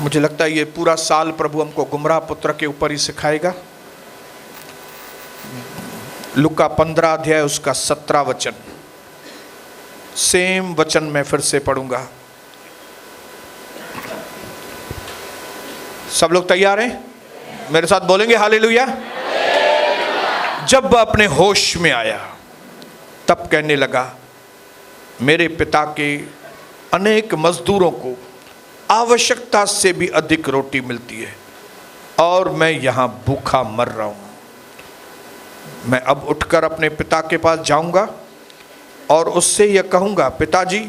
मुझे लगता है ये पूरा साल प्रभु हमको गुमराह पुत्र के ऊपर ही सिखाएगा। लूका 15 अध्याय उसका 17 वचन, सेम वचन मैं फिर से पढ़ूंगा। सब लोग तैयार हैं? मेरे साथ बोलेंगे हालेलुया। जब वह अपने होश में आया तब कहने लगा, मेरे पिता के अनेक मजदूरों को आवश्यकता से भी अधिक रोटी मिलती है और मैं यहाँ भूखा मर रहा हूँ। मैं अब उठकर अपने पिता के पास जाऊँगा और उससे यह कहूँगा, पिताजी,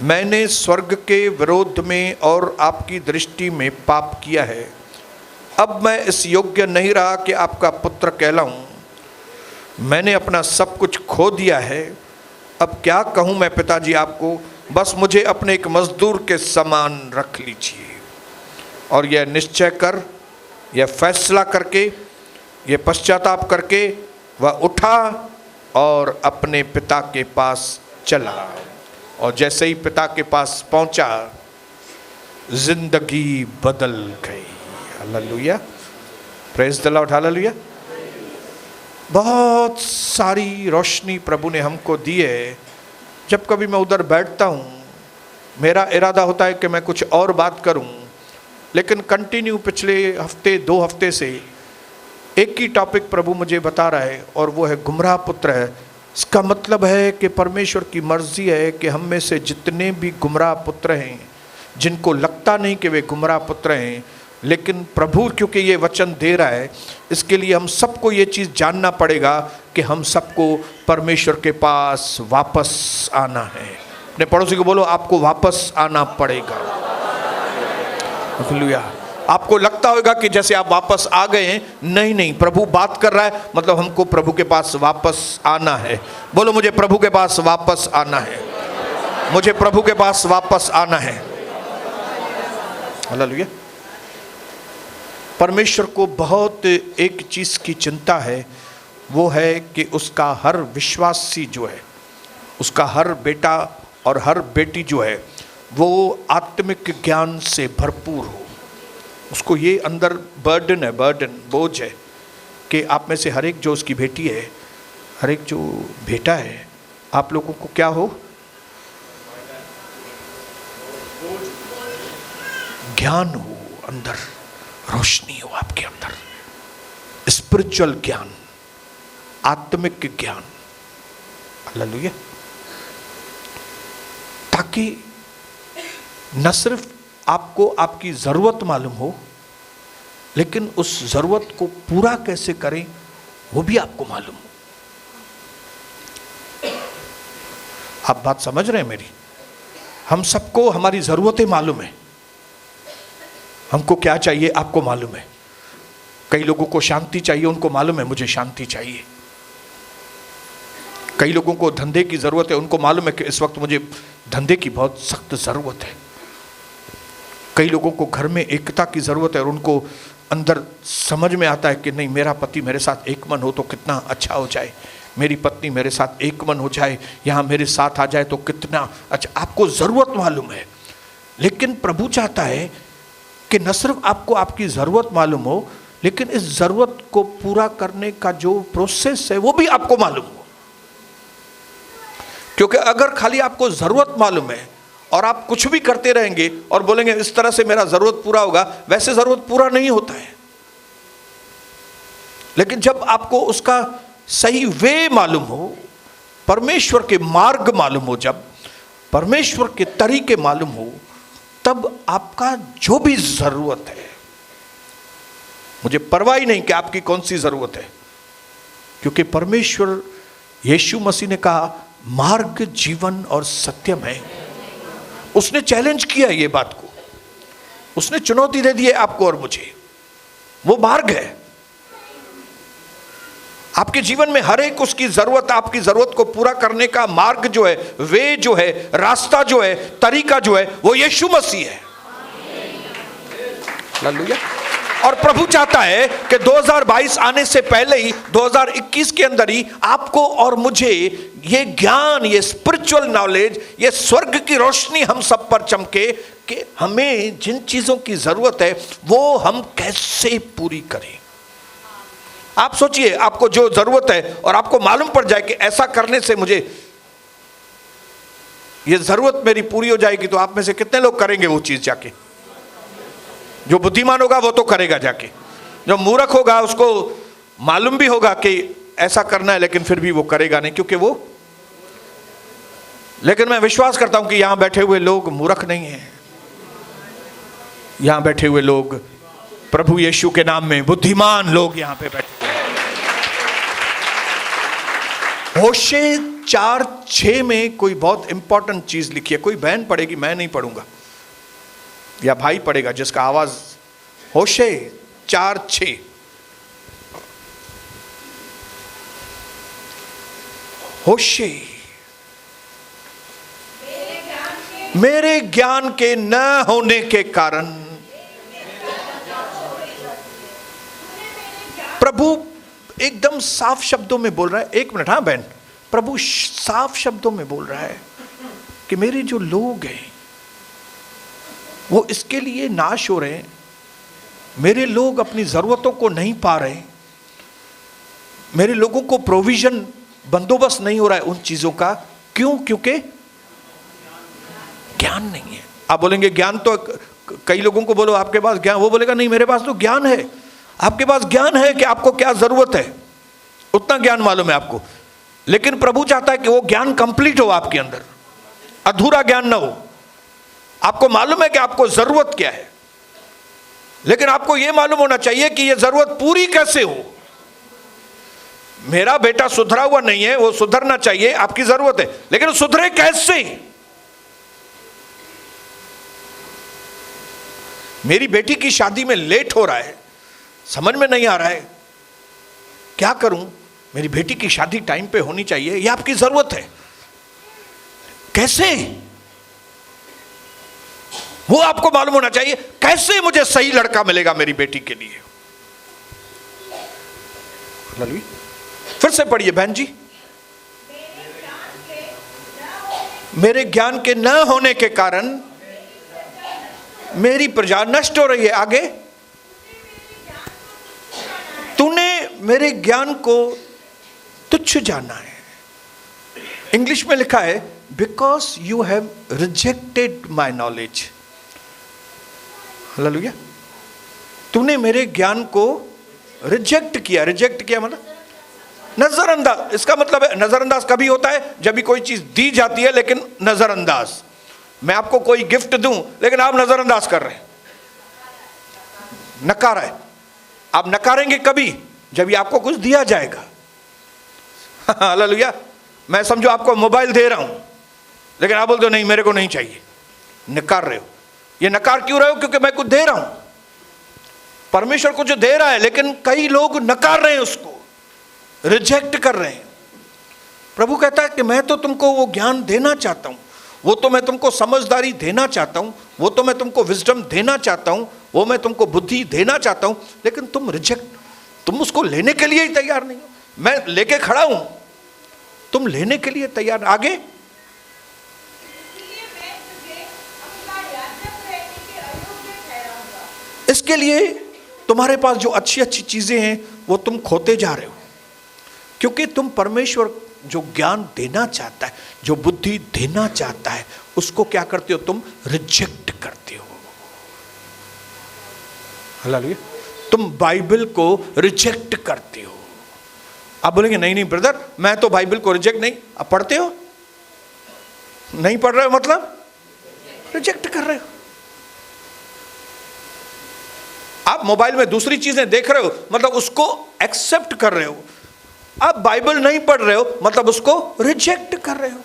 मैंने स्वर्ग के विरोध में और आपकी दृष्टि में पाप किया है। अब मैं इस योग्य नहीं रहा कि आपका पुत्र कहलाऊँ। मैंने अपना सब कुछ खो दिया है। अब क्या कहूँ मैं पिताजी आपको, बस मुझे अपने एक मजदूर के समान रख लीजिए। और यह निश्चय कर, यह फैसला करके, यह पश्चाताप करके वह उठा और अपने पिता के पास चला। और जैसे ही पिता के पास पहुंचा, जिंदगी बदल गई। Hallelujah, praise the Lord, hallelujah. बहुत सारी रोशनी प्रभु ने हमको दी है। जब कभी मैं उधर बैठता हूँ, मेरा इरादा होता है कि मैं कुछ और बात करूँ, लेकिन कंटिन्यू पिछले हफ्ते 2 हफ्ते से एक ही टॉपिक प्रभु मुझे बता रहा है और वो है गुमराह पुत्र है। इसका मतलब है कि परमेश्वर की मर्जी है कि हम में से जितने भी गुमराह पुत्र हैं, जिनको लगता नहीं कि वे गुमराह पुत्र हैं, लेकिन प्रभु क्योंकि ये वचन दे रहा है, इसके लिए हम सबको ये चीज़ जानना पड़ेगा कि हम सबको परमेश्वर के पास वापस आना है। अपने पड़ोसी को बोलो, आपको वापस आना पड़ेगा। हालेलुया। आपको लगता होगा कि जैसे आप वापस आ गए हैं, नहीं नहीं, प्रभु बात कर रहा है, मतलब हमको प्रभु के पास वापस आना है। बोलो, मुझे प्रभु के पास वापस आना है, मुझे प्रभु के पास वापस आना है। हालेलुया। परमेश्वर को बहुत एक चीज़ की चिंता है, वो है कि उसका हर विश्वासी जो है, उसका हर बेटा और हर बेटी जो है, वो आत्मिक ज्ञान से भरपूर हो। उसको ये अंदर बर्डन है, बोझ है कि आप में से हर एक जो उसकी बेटी है, हर एक जो बेटा है, आप लोगों को क्या हो? ज्ञान हो, अंदर रोशनी हो, आपके अंदर स्पिरिचुअल ज्ञान, आत्मिक ज्ञान। हालेलुया। ताकि न सिर्फ आपको आपकी ज़रूरत मालूम हो, लेकिन उस ज़रूरत को पूरा कैसे करें वो भी आपको मालूम हो। आप बात समझ रहे हैं मेरी? हम सबको हमारी ज़रूरतें मालूम है, हमको क्या चाहिए आपको मालूम है। कई लोगों को शांति चाहिए, उनको मालूम है मुझे शांति चाहिए। कई लोगों को धंधे की ज़रूरत है, उनको मालूम है कि इस वक्त मुझे धंधे की बहुत सख्त ज़रूरत है। कई लोगों को घर में एकता की ज़रूरत है और उनको अंदर समझ में आता है कि नहीं, मेरा पति मेरे साथ एक मन हो तो कितना अच्छा हो जाए, मेरी पत्नी मेरे साथ एक मन हो जाए, यहाँ मेरे साथ आ जाए तो कितना अच्छा। आपको ज़रूरत मालूम है, लेकिन प्रभु चाहता है कि न सिर्फ आपको आपकी ज़रूरत मालूम हो, लेकिन इस ज़रूरत को पूरा करने का जो प्रोसेस है वो भी आपको मालूम हो। क्योंकि अगर खाली आपको ज़रूरत मालूम है और आप कुछ भी करते रहेंगे और बोलेंगे इस तरह से मेरा ज़रूरत पूरा होगा, वैसे ज़रूरत पूरा नहीं होता है। लेकिन जब आपको उसका सही वे मालूम हो, परमेश्वर के मार्ग मालूम हो, जब परमेश्वर के तरीके मालूम हो, तब आपका जो भी ज़रूरत है, मुझे परवाह ही नहीं कि आपकी कौन सी ज़रूरत है, क्योंकि परमेश्वर यीशु मसीह ने कहा मार्ग, जीवन और सत्यम है। उसने चैलेंज किया ये बात को, उसने चुनौती दे दी है आपको और मुझे। वो मार्ग है आपके जीवन में, हर एक उसकी जरूरत, आपकी जरूरत को पूरा करने का मार्ग जो है, वे जो है, रास्ता जो है, तरीका जो है, वो यीशु मसीह है। हालेलुया। और प्रभु चाहता है कि 2022 आने से पहले ही 2021 के अंदर ही आपको और मुझे ये ज्ञान, ये स्पिरिचुअल नॉलेज, ये स्वर्ग की रोशनी हम सब पर चमके कि हमें जिन चीजों की जरूरत है वो हम कैसे पूरी करें। आप सोचिए, आपको जो जरूरत है और आपको मालूम पड़ जाए कि ऐसा करने से मुझे ये जरूरत मेरी पूरी हो जाएगी, तो आप में से कितने लोग करेंगे वो चीज जाके? जो बुद्धिमान होगा वो तो करेगा जाके। जो मूर्ख होगा उसको मालूम भी होगा कि ऐसा करना है, लेकिन फिर भी वो करेगा नहीं, क्योंकि वो। लेकिन मैं विश्वास करता हूं कि यहां बैठे हुए लोग मूर्ख नहीं हैं। यहां बैठे हुए लोग प्रभु यीशु के नाम में बुद्धिमान लोग यहां पे बैठे हैं। होशे 4:6 में कोई बहुत इंपॉर्टेंट चीज लिखी है। कोई बहन पढ़ेगी, मैं नहीं पढ़ूंगा, या भाई पढ़ेगा जिसका आवाज। होशे 4:6। होशे, मेरे ज्ञान के न होने के कारण प्रभु एकदम साफ शब्दों में बोल रहा है। एक मिनट, हाँ बहन, प्रभु साफ शब्दों में बोल रहा है कि मेरे जो लोग हैं वो इसके लिए नाश हो रहे हैं। मेरे लोग अपनी जरूरतों को नहीं पा रहे, मेरे लोगों को प्रोविजन बंदोबस्त नहीं हो रहा है उन चीजों का। क्यों? क्योंकि ज्ञान नहीं है। आप बोलेंगे ज्ञान तो, कई लोगों को बोलो आपके पास ज्ञान, वो बोलेगा नहीं मेरे पास तो ज्ञान है। आपके पास ज्ञान है कि आपको क्या जरूरत है, उतना ज्ञान मालूम है आपको, लेकिन प्रभु चाहता है कि वो ज्ञान कंप्लीट हो आपके अंदर, अधूरा ज्ञान ना हो। आपको मालूम है कि आपको जरूरत क्या है, लेकिन आपको यह मालूम होना चाहिए कि यह जरूरत पूरी कैसे हो। मेरा बेटा सुधरा हुआ नहीं है, वो सुधरना चाहिए, आपकी जरूरत है, लेकिन सुधरे कैसे? मेरी बेटी की शादी में लेट हो रहा है, समझ में नहीं आ रहा है, क्या करूं? मेरी बेटी की शादी टाइम पे होनी चाहिए, यह आपकी जरूरत है। कैसे? वो आपको मालूम होना चाहिए, कैसे मुझे सही लड़का मिलेगा मेरी बेटी के लिए। फिर से पढ़िए बहन जी। मेरे ज्ञान के न होने के कारण मेरी प्रजा नष्ट हो रही है। आगे, तूने मेरे ज्ञान को तुच्छ जाना है। इंग्लिश में लिखा है because you have rejected my knowledge. Hallelujah. तूने मेरे ज्ञान को रिजेक्ट किया। रिजेक्ट किया मतलब नजरअंदाज। इसका मतलब है, नजरअंदाज कभी होता है जब भी कोई चीज दी जाती है लेकिन नजरअंदाज। मैं आपको कोई गिफ्ट दूं लेकिन आप नजरअंदाज कर रहे हैं, नकारा है। आप नकारेंगे कभी जब ये आपको कुछ दिया जाएगा। हालेलुया। मैं समझो आपको मोबाइल दे रहा हूं, लेकिन आप बोलते हो नहीं मेरे को नहीं चाहिए, नकार रहे हो। ये नकार क्यों रहे हो? क्योंकि मैं कुछ दे रहा हूं, परमेश्वर कुछ दे रहा है, लेकिन कई लोग नकार रहे हैं, उसको रिजेक्ट कर रहे हैं। प्रभु कहता है कि मैं तो तुमको वो ज्ञान देना चाहता हूं, वो तो मैं तुमको समझदारी देना चाहता हूं, वो तो मैं तुमको विजडम देना चाहता हूं, वो मैं तुमको बुद्धि देना चाहता हूं, लेकिन तुम रिजेक्ट, तुम उसको लेने के लिए ही तैयार नहीं हो। मैं लेके खड़ा हूं, तुम लेने के लिए तैयार। आगे, इसके लिए तुम्हारे पास जो अच्छी अच्छी चीजें हैं वो तुम खोते जा रहे हो, क्योंकि तुम परमेश्वर जो ज्ञान देना चाहता है, जो बुद्धि देना चाहता है, उसको क्या करते हो? तुम रिजेक्ट करते हो। हालेलुया। तुम बाइबल को रिजेक्ट करते हो। आप बोलेंगे नहीं नहीं ब्रदर, मैं तो बाइबल को रिजेक्ट नहीं। आप पढ़ते हो? नहीं पढ़ रहे हो मतलब रिजेक्ट कर रहे हो। आप मोबाइल में दूसरी चीजें देख रहे हो मतलब उसको एक्सेप्ट कर रहे हो। आप बाइबल नहीं पढ़ रहे हो मतलब उसको रिजेक्ट कर रहे हो।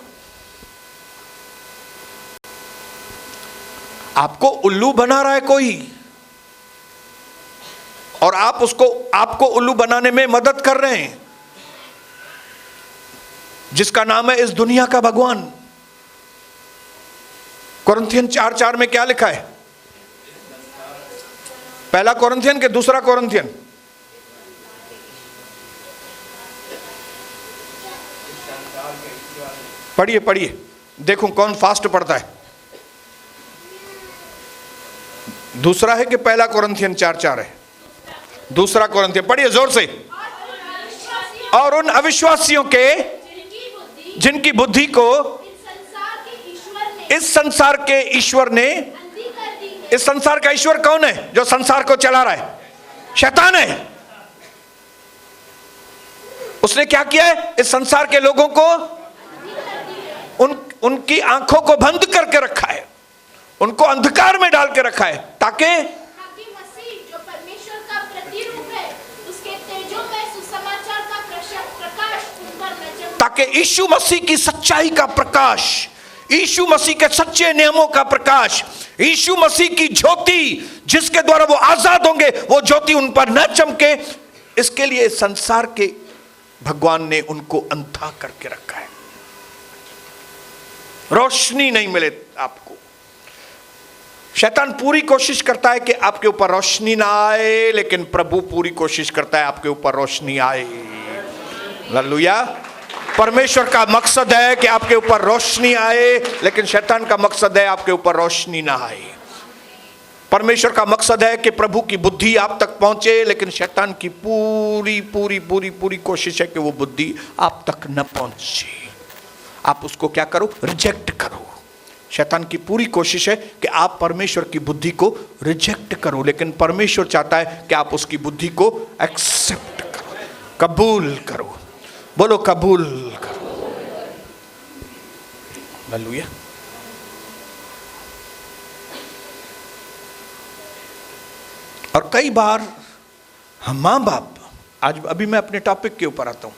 आपको उल्लू बना रहा है कोई, और आप उसको, आपको उल्लू बनाने में मदद कर रहे हैं, जिसका नाम है इस दुनिया का भगवान। कोरिन्थियन 4:4 में क्या लिखा है? पहला कोरिन्थियन के दूसरा कोरिन्थियन? पढ़िए पढ़िए, देखूं कौन फास्ट पढ़ता है। दूसरा है कि पहला कोरिन्थियन 4:4 है? दूसरा कोरिन्थियन, पढ़िए जोर से। और उन अविश्वासियों के जिनकी बुद्धि को इस संसार के ईश्वर ने, इस संसार का ईश्वर कौन है जो संसार को चला रहा है? शैतान है। उसने क्या किया है? इस संसार के लोगों को उनकी आंखों को बंद करके रखा है, उनको अंधकार में डाल के रखा है, ताकि मसीह जो परमेश्वर का प्रतिरूप है उसके तेजोमय सुसमाचार का प्रकाश उन पर न चमके, ताकि यीशु मसीह की सच्चाई का प्रकाश, यीशु मसीह के सच्चे नियमों का प्रकाश, यीशु मसीह की ज्योति जिसके द्वारा वो आजाद होंगे, वो ज्योति उन पर न चमके। इसके लिए संसार के भगवान ने उनको अंधा करके रखा है, रोशनी नहीं मिले आपको। शैतान पूरी कोशिश करता है कि आपके ऊपर रोशनी ना आए, लेकिन प्रभु पूरी कोशिश करता है आपके ऊपर रोशनी आए। हालेलुया। परमेश्वर का मकसद है कि आपके ऊपर रोशनी आए, लेकिन शैतान का मकसद है आपके ऊपर रोशनी ना आए। परमेश्वर का मकसद है कि प्रभु की बुद्धि आप तक पहुंचे, लेकिन शैतान की पूरी पूरी पूरी पूरी कोशिश है कि वो बुद्धि आप तक न पहुंचे। आप उसको क्या करो? रिजेक्ट करो। शैतान की पूरी कोशिश है कि आप परमेश्वर की बुद्धि को रिजेक्ट करो, लेकिन परमेश्वर चाहता है कि आप उसकी बुद्धि को एक्सेप्ट करो, कबूल करो। बोलो कबूल करो। हालेलुया। और कई बार हम माँ बाप, आज अभी मैं अपने टॉपिक के ऊपर आता हूं,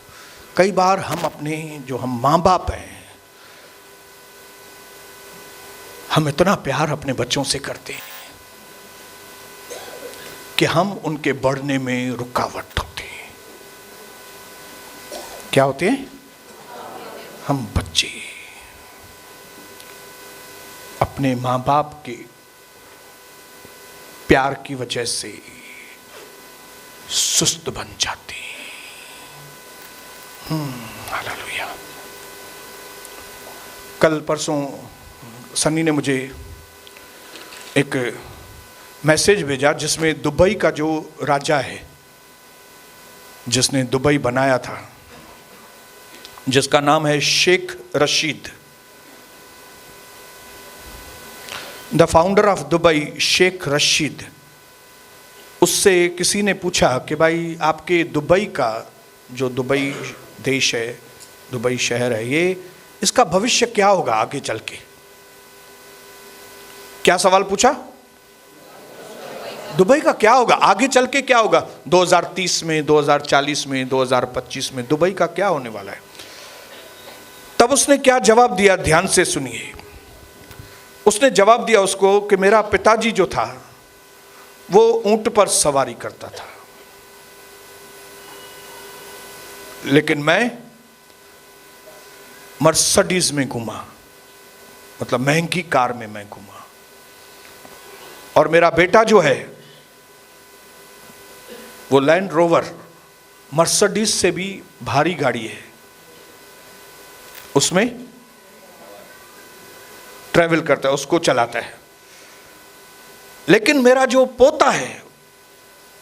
कई बार हम अपने जो हम माँ बाप हैं, हम इतना प्यार अपने बच्चों से करते हैं कि हम उनके बढ़ने में रुकावट होते हैं। क्या होते हैं? हम बच्चे अपने माँ बाप के प्यार की वजह से सुस्त बन जाते हैं। हालेलुया। कल परसों सनी ने मुझे एक मैसेज भेजा जिसमें दुबई का जो राजा है, जिसने दुबई बनाया था, जिसका नाम है Sheikh Rashid, the founder of Dubai, Sheikh Rashid. उससे किसी ने पूछा कि भाई आपके दुबई का जो दुबई देश है, दुबई शहर है, ये इसका भविष्य क्या होगा आगे चल के? क्या सवाल पूछा? दुबई का क्या होगा आगे चल के, क्या होगा 2030 में, 2040 में, 2025 में दुबई का क्या होने वाला है? तब उसने क्या जवाब दिया, ध्यान से सुनिए। उसने जवाब दिया उसको कि मेरा पिताजी जो था वो ऊंट पर सवारी करता था, लेकिन मैं मर्सिडीज में घूमा, मतलब महंगी कार में मैं घूमा। और मेरा बेटा जो है वो लैंड रोवर, मर्सिडीज से भी भारी गाड़ी है, उसमें ट्रैवल करता है, उसको चलाता है। लेकिन मेरा जो पोता है,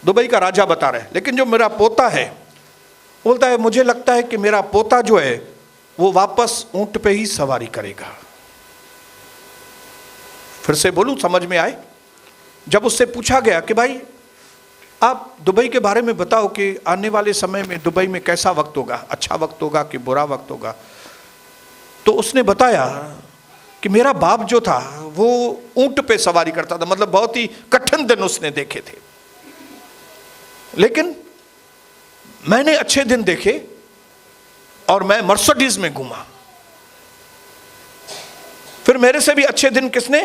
दुबई का राजा बता रहा है, लेकिन जो मेरा पोता है बोलता है मुझे लगता है कि मेरा पोता जो है वो वापस ऊंट पे ही सवारी करेगा। फिर से बोलूं, समझ में आए? जब उससे पूछा गया कि भाई आप दुबई के बारे में बताओ कि आने वाले समय में दुबई में कैसा वक्त होगा, अच्छा वक्त होगा कि बुरा वक्त होगा, तो उसने बताया कि मेरा बाप जो था वो ऊंट पे सवारी करता था, मतलब बहुत ही कठिन दिन उसने देखे थे, लेकिन मैंने अच्छे दिन देखे और मैं मर्सिडीज में घूमा। फिर मेरे से भी अच्छे दिन किसने?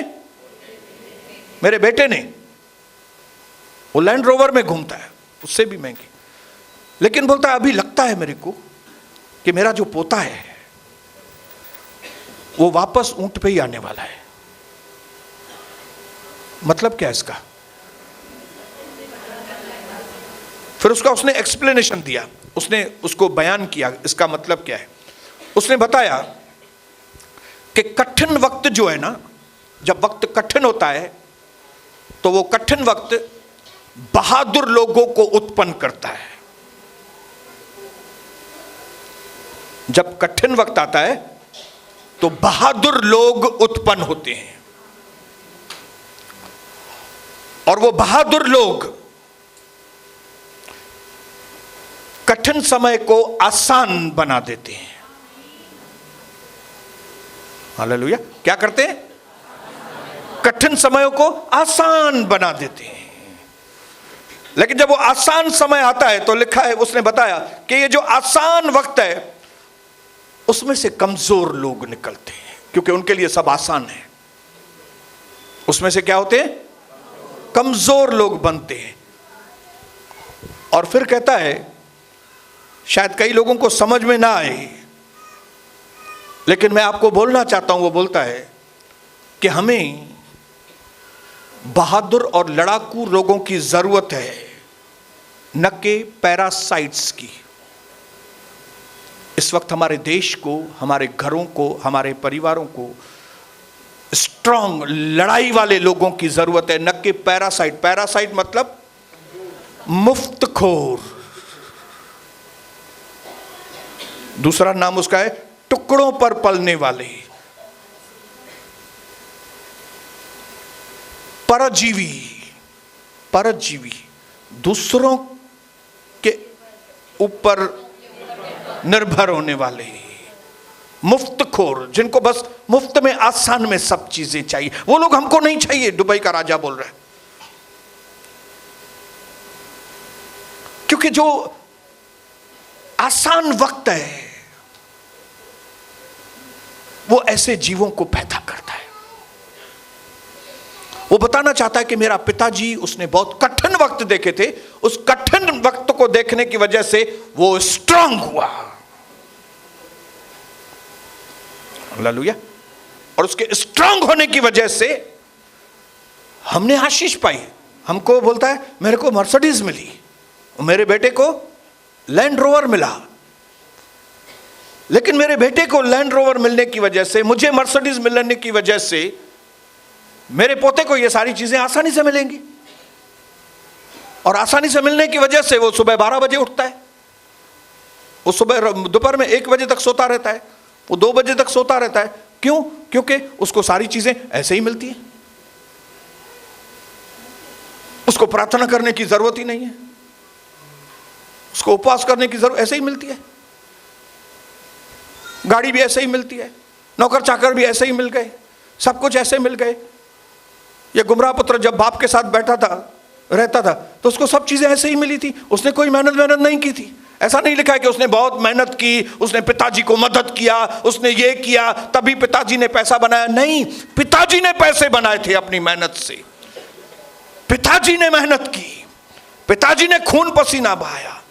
मेरे बेटे ने। वो लैंड रोवर में घूमता है, उससे भी महंगी, लेकिन बोलता है अभी लगता है मेरे को कि मेरा जो पोता है वो वापस ऊंट पे ही आने वाला है। मतलब क्या है इसका? फिर उसने एक्सप्लेनेशन दिया, उसने उसको बयान किया, इसका मतलब क्या है। उसने बताया कि कठिन वक्त जो है ना, जब वक्त कठिन होता है तो वो कठिन वक्त बहादुर लोगों को उत्पन्न करता है। जब कठिन वक्त आता है तो बहादुर लोग उत्पन्न होते हैं, और वो बहादुर लोग कठिन समय को आसान बना देते हैं। हालेलुया। क्या करते हैं? कठिन समयों को आसान बना देते हैं। लेकिन जब वो आसान समय आता है तो लिखा है, उसने बताया कि ये जो आसान वक्त है उसमें से कमजोर लोग निकलते हैं, क्योंकि उनके लिए सब आसान है। उसमें से क्या होते हैं? कमजोर लोग बनते हैं। और फिर कहता है, शायद कई लोगों को समझ में ना आए, लेकिन मैं आपको बोलना चाहता हूं। वो बोलता है कि हमें बहादुर और लड़ाकू लोगों की जरूरत है, न कि पैरासाइट्स की। इस वक्त हमारे देश को, हमारे घरों को, हमारे परिवारों को स्ट्रांग लड़ाई वाले लोगों की जरूरत है, न कि पैरासाइट। पैरासाइट मतलब मुफ्तखोर। दूसरा नाम उसका है टुकड़ों पर पलने वाले, परजीवी। परजीवी दूसरों के ऊपर निर्भर होने वाले, मुफ्तखोर, जिनको बस मुफ्त में आसान में सब चीजें चाहिए। वो लोग हमको नहीं चाहिए। दुबई का राजा बोल रहा है, क्योंकि जो आसान वक्त है वो ऐसे जीवों को पैदा करता है। वो बताना चाहता है कि मेरा पिताजी, उसने बहुत कठिन वक्त देखे थे, उस कठिन वक्त को देखने की वजह से वो स्ट्रांग हुआ। हालेलुया। और उसके स्ट्रांग होने की वजह से हमने आशीष पाई। हमको बोलता है मेरे को मर्सिडीज मिली, मेरे बेटे को लैंड रोवर मिला। लेकिन मेरे बेटे को लैंड रोवर मिलने की वजह से, मुझे मर्सिडीज मिलने की वजह से, मेरे पोते को ये सारी चीजें आसानी से मिलेंगी। और आसानी से मिलने की वजह से वो सुबह 12 बजे उठता है, वो सुबह दोपहर में 1 बजे तक सोता रहता है, वो 2 बजे तक सोता रहता है। क्यों? क्योंकि उसको सारी चीजें ऐसे ही मिलती हैं। उसको प्रार्थना करने की जरूरत ही नहीं है, उसको उपवास करने की जरूरत, ऐसे ही मिलती है। गाड़ी भी ऐसे ही मिलती है, नौकर चाकर भी ऐसे ही मिल गए, सब कुछ ऐसे मिल गए। ये गुमराह पुत्र जब बाप के साथ बैठा था, रहता था, तो उसको सब चीजें ऐसे ही मिली थी। उसने कोई मेहनत नहीं की थी। ऐसा नहीं लिखा है कि उसने बहुत मेहनत की, उसने पिताजी को मदद किया, उसने ये किया तभी पिताजी ने पैसा बनाया। नहीं, पिताजी ने पैसे बनाए थे अपनी मेहनत से। पिताजी ने मेहनत की, पिताजी ने खून पसीना बहाया,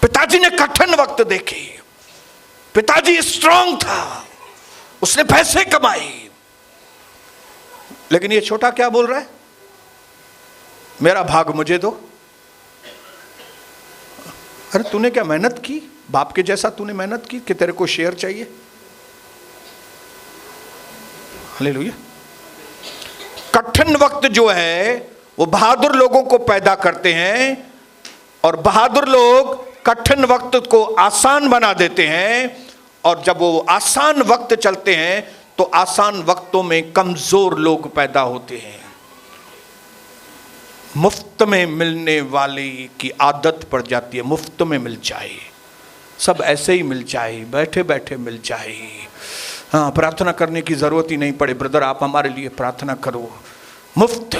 पिताजी ने कठिन वक्त देखे, पिताजी स्ट्रांग था, उसने पैसे कमाए। लेकिन ये छोटा क्या बोल रहा है? मेरा भाग मुझे दो। अरे तूने क्या मेहनत की? बाप के जैसा तूने मेहनत की कि तेरे को शेयर चाहिए? हालेलुया। कठिन वक्त जो है वो बहादुर लोगों को पैदा करते हैं, और बहादुर लोग कठिन वक्त को आसान बना देते हैं। और जब वो आसान वक्त चलते हैं तो आसान वक्तों में कमजोर लोग पैदा होते हैं। मुफ्त में मिलने वाले की आदत पड़ जाती है। मुफ्त में मिल जाए, सब ऐसे ही मिल जाए, बैठे बैठे मिल जाए। हाँ, प्रार्थना करने की जरूरत ही नहीं पड़े, ब्रदर आप हमारे लिए प्रार्थना करो, मुफ्त।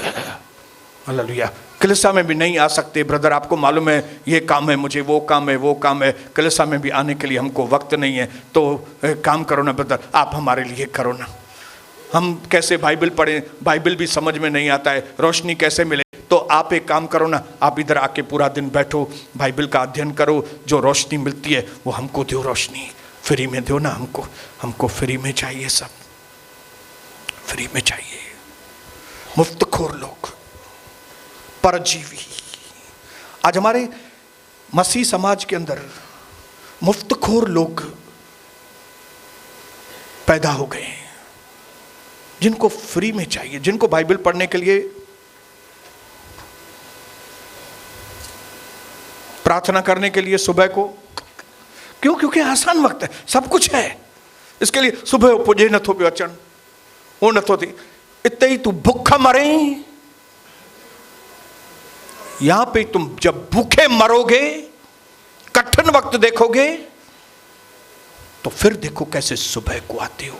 हालेलुया। कलीसिया में भी नहीं आ सकते, ब्रदर आपको मालूम है ये काम है मुझे, वो काम है, वो काम है, कलीसिया में भी आने के लिए हमको वक्त नहीं है, तो काम करो ना ब्रदर, आप हमारे लिए करो ना। हम कैसे बाइबल पढ़ें, बाइबल भी समझ में नहीं आता है, रोशनी कैसे मिले? तो आप एक काम करो ना, आप इधर आके पूरा दिन बैठो, बाइबल का अध्ययन करो, जो रोशनी मिलती है वो हमको दो, रोशनी फ्री में दो ना हमको, हमको फ्री में चाहिए, सब फ्री में चाहिए। मुफ्तखोर लोग, परजीवी। आज हमारे मसीह समाज के अंदर मुफ्तखोर लोग पैदा हो गए हैं, जिनको फ्री में चाहिए, जिनको बाइबल पढ़ने के लिए, प्रार्थना करने के लिए सुबह को, क्यों? क्योंकि आसान वक्त है, सब कुछ है इसके लिए। सुबह पुजे न थो पे अचन, वो न थो थी, इतने ही तू भूखा मरे। यहां पे तुम जब भूखे मरोगे, कठिन वक्त देखोगे, तो फिर देखो कैसे सुबह को आते हो।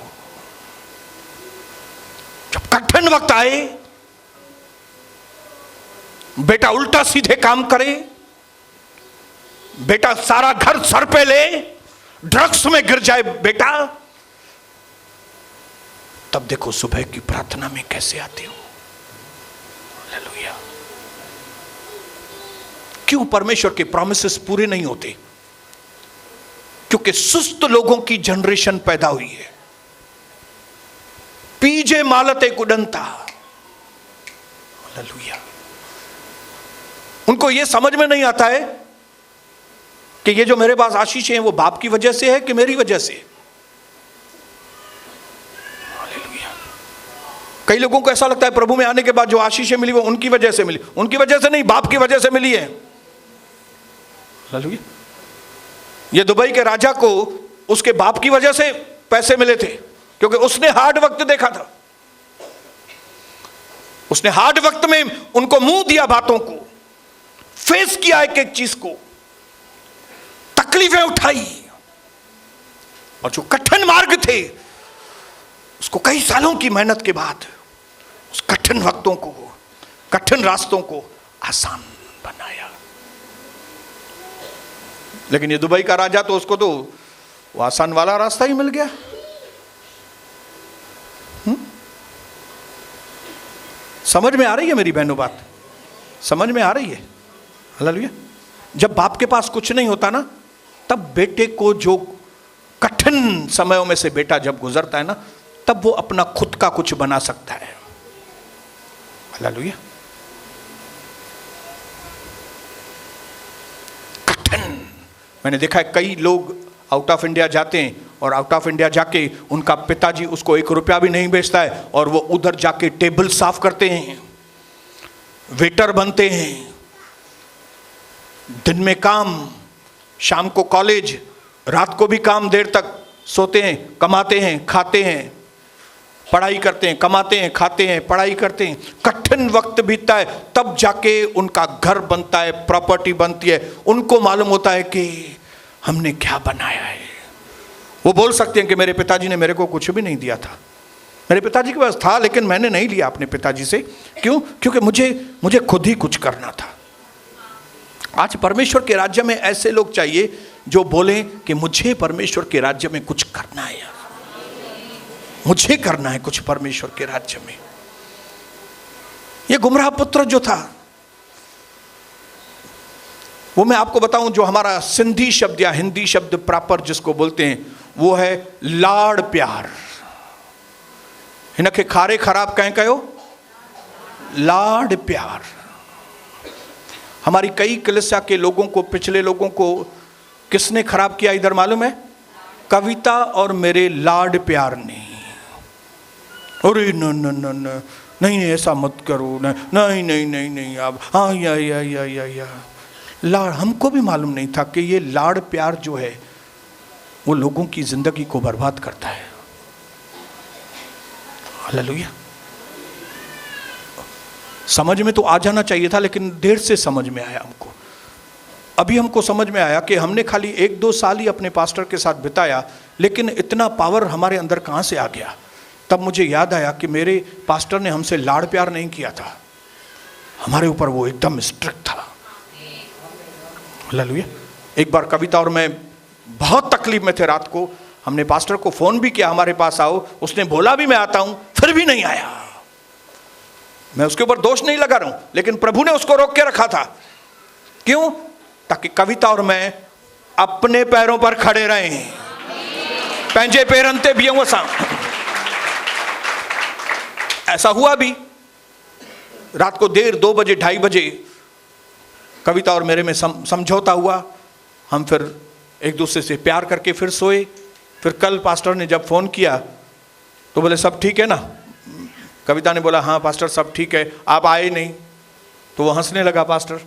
जब कठिन वक्त आए, बेटा उल्टा सीधे काम करे, बेटा सारा घर सर पे ले, ड्रग्स में गिर जाए बेटा, तब देखो सुबह की प्रार्थना में कैसे आते हो। हालेलुया। क्यों परमेश्वर के प्रॉमिसेस पूरे नहीं होते? क्योंकि सुस्त लोगों की जनरेशन पैदा हुई है। पीजे मालते कुडंता। हालेलुया। उनको यह समझ में नहीं आता है कि ये जो मेरे पास आशीष है वो बाप की वजह से है कि मेरी वजह से। हालेलुया। कई लोगों को ऐसा लगता है प्रभु में आने के बाद जो आशीषें मिली वो उनकी वजह से मिली। उनकी वजह से नहीं, बाप की वजह से मिली है। हालेलुया। ये दुबई के राजा को उसके बाप की वजह से पैसे मिले थे, क्योंकि उसने हार्ड वक्त देखा था। उसने हार्ड वक्त में उनको मुंह दिया, बातों को फेस किया, एक एक चीज को, तकलीफें उठाई, और जो कठिन मार्ग थे उसको कई सालों की मेहनत के बाद उस कठिन वक्तों को, कठिन रास्तों को आसान बनाया। लेकिन ये दुबई का राजा तो उसको तो वो आसान वाला रास्ता ही मिल गया। समझ में आ रही है मेरी बहनों बात? समझ में आ रही है? हालेलुया। जब बाप के पास कुछ नहीं होता ना, तब बेटे को, जो कठिन समयों में से बेटा जब गुजरता है ना, तब वो अपना खुद का कुछ बना सकता है। हालेलुया। कठिन, मैंने देखा है कई लोग आउट ऑफ इंडिया जाते हैं और आउट ऑफ इंडिया जाके उनका पिताजी उसको 1 रुपया भी नहीं बेचता है, और वो उधर जाके टेबल साफ करते हैं, वेटर बनते हैं, दिन में काम, शाम को कॉलेज, रात को भी काम, देर तक सोते हैं, कमाते हैं, खाते हैं, पढ़ाई करते हैं, कमाते हैं, खाते हैं, पढ़ाई करते हैं। कठिन वक्त बीतता है, तब जाके उनका घर बनता है, प्रॉपर्टी बनती है। उनको मालूम होता है कि हमने क्या बनाया है। वो बोल सकते हैं कि मेरे पिताजी ने मेरे को कुछ भी नहीं दिया था, मेरे पिताजी के पास था लेकिन मैंने नहीं लिया अपने पिताजी से। क्यों? क्योंकि मुझे खुद ही कुछ करना था। आज परमेश्वर के राज्य में ऐसे लोग चाहिए जो बोलें कि मुझे परमेश्वर के राज्य में कुछ करना है, यार मुझे करना है कुछ परमेश्वर के राज्य में। ये गुमराह पुत्र जो था, वो मैं आपको बताऊं, जो हमारा सिंधी शब्द या हिंदी शब्द प्रॉपर जिसको बोलते हैं वो है लाड़ प्यार। इनके खारे खराब कहें कहो, लाड़ प्यार। हमारी कई कलीसिया के लोगों को, पिछले लोगों को किसने खराब किया इधर मालूम है? कविता और मेरे लाड़ प्यार ने। अरे न न न न नहीं ऐसा मत करो, नहीं नहीं नहीं नहीं अब हाँ या लाड़। हमको भी मालूम नहीं था कि ये लाड़ प्यार जो है वो लोगों की जिंदगी को बर्बाद करता है। हालेलुया। समझ में तो आ जाना चाहिए था, लेकिन देर से समझ में आया हमको। अभी हमको समझ में आया कि हमने खाली 1-2 साल ही अपने पास्टर के साथ बिताया, लेकिन इतना पावर हमारे अंदर कहाँ से आ गया। तब मुझे याद आया कि मेरे पास्टर ने हमसे लाड़ प्यार नहीं किया था, हमारे ऊपर वो एकदम स्ट्रिक्ट था। हालेलुया। एक बार कविता और मैं बहुत तकलीफ में थे, रात को हमने पास्टर को फोन भी किया हमारे पास आओ, उसने बोला भी मैं आता हूं, फिर भी नहीं आया। मैं उसके ऊपर दोष नहीं लगा रहा हूं, लेकिन प्रभु ने उसको रोक के रखा था। क्यों? ताकि कविता और मैं अपने पैरों पर खड़े रहें। पंहिंजे पेरनि ते बीहूं असां। ऐसा हुआ भी। रात को देर 2 बजे 2:30 बजे कविता और मेरे में समझौता हुआ। हम फिर एक दूसरे से प्यार करके फिर सोए। फिर कल पास्टर ने जब फ़ोन किया तो बोले सब ठीक है ना? कविता ने बोला हाँ पास्टर सब ठीक है, आप आए नहीं। तो वो हंसने लगा पास्टर।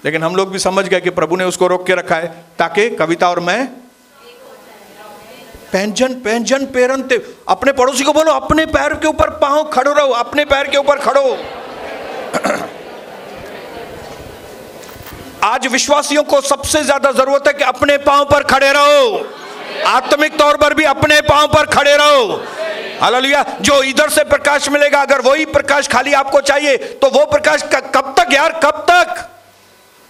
लेकिन हम लोग भी समझ गए कि प्रभु ने उसको रोक के रखा है ताकि कविता और मैं पेंजन पेरनते। अपने पड़ोसी को बोलो अपने पैर के ऊपर पांव खड़ो रहो, अपने पैर के ऊपर खड़ो। आज विश्वासियों को सबसे ज्यादा जरूरत है कि अपने पांव पर खड़े रहो, आत्मिक तौर पर भी अपने पांव पर खड़े रहो। हालेलुया। जो इधर से प्रकाश मिलेगा, अगर वही प्रकाश खाली आपको चाहिए तो वो प्रकाश कब तक यार, कब तक,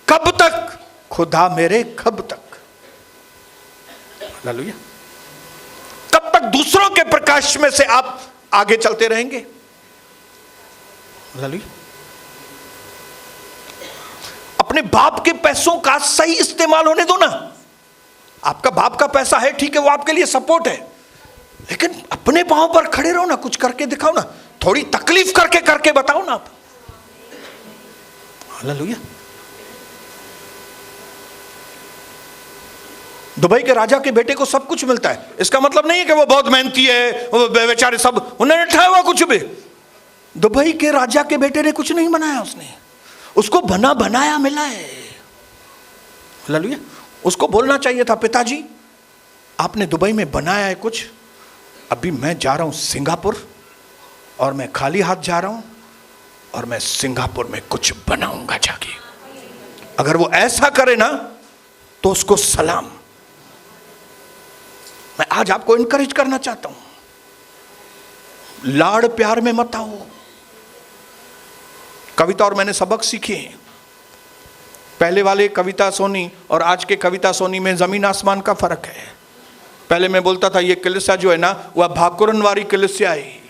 कब तक खुदा मेरे, कब तक। हालेलुया। कब तक दूसरों के प्रकाश में से आप आगे चलते रहेंगे। हालेलुया। अपने बाप के पैसों का सही इस्तेमाल होने दो ना। आपका बाप का पैसा है, ठीक है, वो आपके लिए सपोर्ट है, लेकिन अपने पांव पर खड़े रहो ना, कुछ करके दिखाओ ना, थोड़ी तकलीफ करके बताओ ना आप। हालेलुया। दुबई के राजा के बेटे को सब कुछ मिलता है, इसका मतलब नहीं है कि वो बहुत मेहनती है, वो बेचारे सब उन्होंने उठाया हुआ कुछ भी। दुबई के राजा के बेटे ने कुछ नहीं बनाया, उसको बना बनाया मिला है। हालेलुया। उसको बोलना चाहिए था पिताजी आपने दुबई में बनाया है कुछ, अभी मैं जा रहा हूं सिंगापुर और मैं खाली हाथ जा रहा हूं और मैं सिंगापुर में कुछ बनाऊंगा जाके। अगर वो ऐसा करे ना तो उसको सलाम। मैं आज आपको इनकरेज करना चाहता हूं, लाड़ प्यार में मत आओ। कविता और मैंने सबक सीखे हैं। पहले वाले कविता सोनी और आज के कविता सोनी में जमीन आसमान का फर्क है। पहले मैं बोलता था ये कलिसिया जो है ना वह भाकुरन वाली कलिसिया है,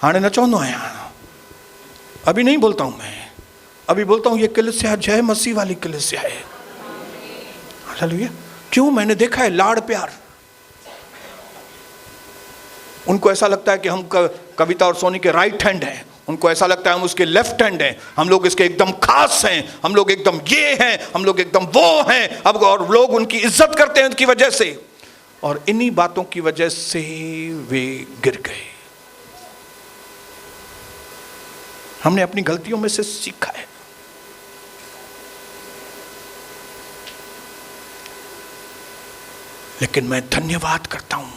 हाणे न चवंदो आहियां। अभी नहीं बोलता हूं मैं, अभी बोलता हूं ये कलिसिया जय मसीह वाली कलिसिया है। हालेलुया। क्यों? मैंने देखा है लाड़ प्यार। उनको ऐसा लगता है कि हम कविता और सोनी के राइट हैंड हैं, उनको ऐसा लगता है हम उसके लेफ्ट हैंड हैं, हम लोग इसके एकदम खास हैं, हम लोग एकदम ये हैं, हम लोग एकदम वो हैं। अब और लोग उनकी इज्जत करते हैं उनकी वजह से, और इन्हीं बातों की वजह से वे गिर गए। हमने अपनी गलतियों में से सीखा है। लेकिन मैं धन्यवाद करता हूं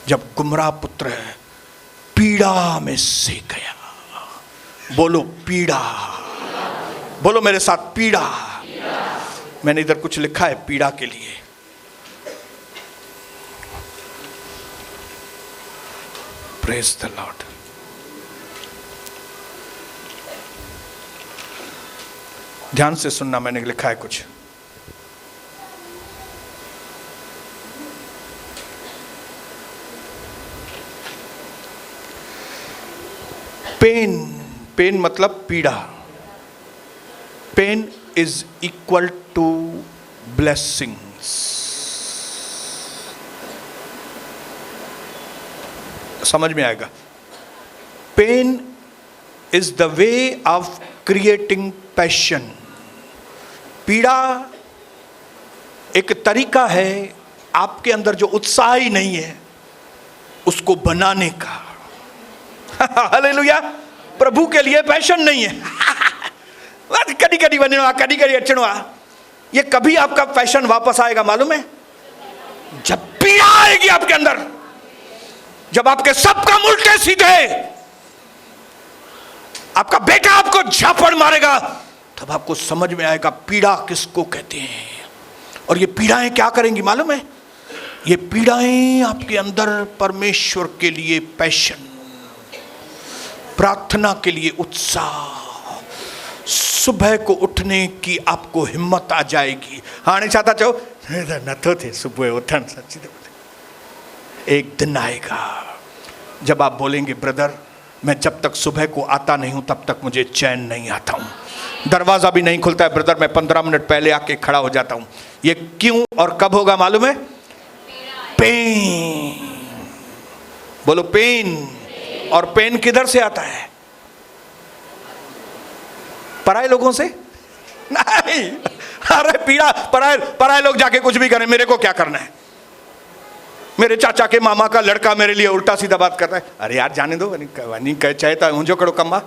जब गुमराह पुत्र पीड़ा में से गया। बोलो पीड़ा, बोलो मेरे साथ पीड़ा। मैंने इधर कुछ लिखा है पीड़ा के लिए। Praise the Lord. ध्यान से सुनना, मैंने लिखा है कुछ। पेन मतलब पीड़ा। Pain is equal to blessings. समझ में आएगा? Pain is the way of creating passion. पीड़ा एक तरीका है आपके अंदर जो उत्साह ही नहीं है उसको बनाने का। हालेलुया। प्रभु के लिए पैशन नहीं है। कभी कभी बनना, कभी कभी अचना। ये कभी आपका पैशन वापस आएगा मालूम है? जब पीड़ा आएगी आपके अंदर, जब आपके सब काम उल्टे सीधे, आपका बेटा आपको झापड़ मारेगा, तब आपको समझ में आएगा पीड़ा किसको कहते हैं। और ये पीड़ाएं क्या करेंगी मालूम है? ये पीड़ाएं आपके अंदर परमेश्वर के लिए पैशन, प्रार्थना के लिए उत्साह, सुबह को उठने की आपको हिम्मत आ जाएगी। हाँ नहीं चाहता चो न तो थे सुबह उठन, सच्ची। एक दिन आएगा जब आप बोलेंगे ब्रदर मैं जब तक सुबह को आता नहीं हूं तब तक मुझे चैन नहीं आता हूं। दरवाजा भी नहीं खुलता है ब्रदर, मैं 15 मिनट पहले आके खड़ा हो जाता हूं। ये क्यों और कब होगा मालूम है? पेन। बोलो पेन। और पेन किधर से आता है? पराए लोगों से नहीं। अरे पीड़ा पराए लोग जाके कुछ भी करें, मेरे को क्या करना है? मेरे चाचा के मामा का लड़का मेरे लिए उल्टा सीधा बात कर रहा है, अरे यार जाने दो, नहीं कह चाहता मुझे करो कम्बा।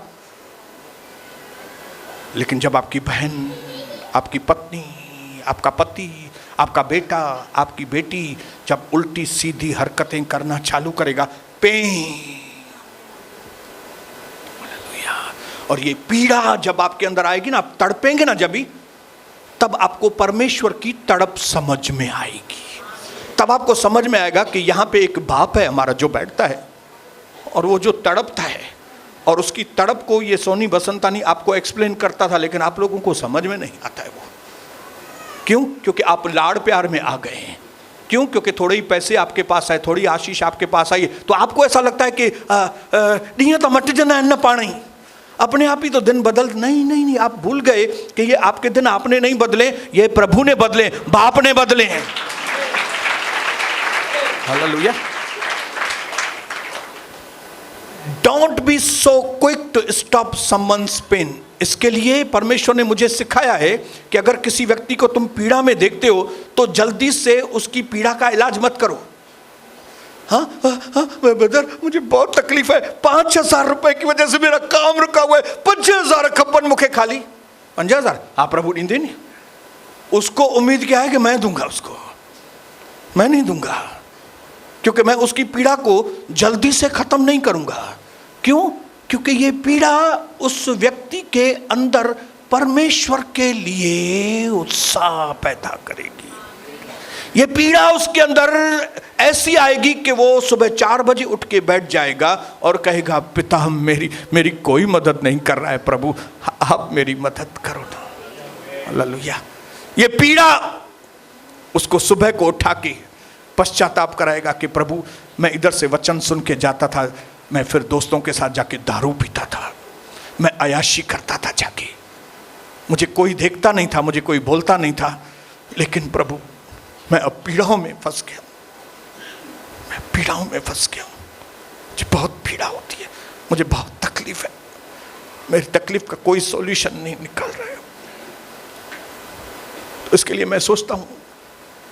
लेकिन जब आपकी बहन, आपकी पत्नी, आपका पति, आपका बेटा, आपकी बेटी जब उल्टी सीधी हरकतें करना चालू करेगा, और ये पीड़ा जब आपके अंदर आएगी ना, आप तड़पेंगे ना, जब भी तब आपको परमेश्वर की तड़प समझ में आएगी। तब आपको समझ में आएगा कि यहाँ पे एक बाप है हमारा जो बैठता है और वो जो तड़पता है, और उसकी तड़प को ये सोनी बसंतानी आपको एक्सप्लेन करता था, लेकिन आप लोगों को समझ में नहीं आता है वो। क्यों? क्योंकि आप लाड़ प्यार में आ गए हैं। क्यों? क्योंकि थोड़े ही पैसे आपके पास आए, थोड़ी आशीष आपके पास आई, तो आपको ऐसा लगता है कि नहीं तो मट जना न पानी, अपने आप ही तो दिन बदल। नहीं नहीं नहीं, आप भूल गए कि ये आपके दिन आपने नहीं बदले, ये प्रभु ने बदले, बाप ने बदले हैं। Hallelujah. Don't be so quick to stop someone's pain. इसके लिए परमेश्वर ने मुझे सिखाया है कि अगर किसी व्यक्ति को तुम पीड़ा में देखते हो तो जल्दी से उसकी पीड़ा का इलाज मत करो। हाँ ब्रदर, मुझे बहुत तकलीफ है, 5,000 रुपए की वजह से मेरा काम रुका हुआ है, 5,000 खप्पन मुखे खाली 5,000। हाँ प्रभु नहीं देनी, उसको उम्मीद क्या है कि मैं दूंगा, उसको मैं नहीं दूंगा, क्योंकि मैं उसकी पीड़ा को जल्दी से खत्म नहीं करूंगा। क्यों? क्योंकि ये पीड़ा उस व्यक्ति के अंदर परमेश्वर के लिए उत्साह पैदा करेगी। ये पीड़ा उसके अंदर ऐसी आएगी कि वो सुबह 4 बजे उठ के बैठ जाएगा और कहेगा, पिता मेरी कोई मदद नहीं कर रहा है, प्रभु आप मेरी मदद करो ना। हालेलुया। ये पीड़ा उसको सुबह को उठा के पश्चाताप कराएगा कि प्रभु मैं इधर से वचन सुन के जाता था, मैं फिर दोस्तों के साथ जाके दारू पीता था, मैं अयाशी करता था जाके, मुझे कोई देखता नहीं था, मुझे कोई बोलता नहीं था, लेकिन प्रभु मैं अब पीड़ाओं में फंस गया, मैं पीड़ाओं में फंस गया हूँ, मुझे बहुत पीड़ा होती है, मुझे बहुत तकलीफ है, मेरी तकलीफ का कोई सॉल्यूशन नहीं निकल रहा है। तो इसके लिए मैं सोचता हूँ,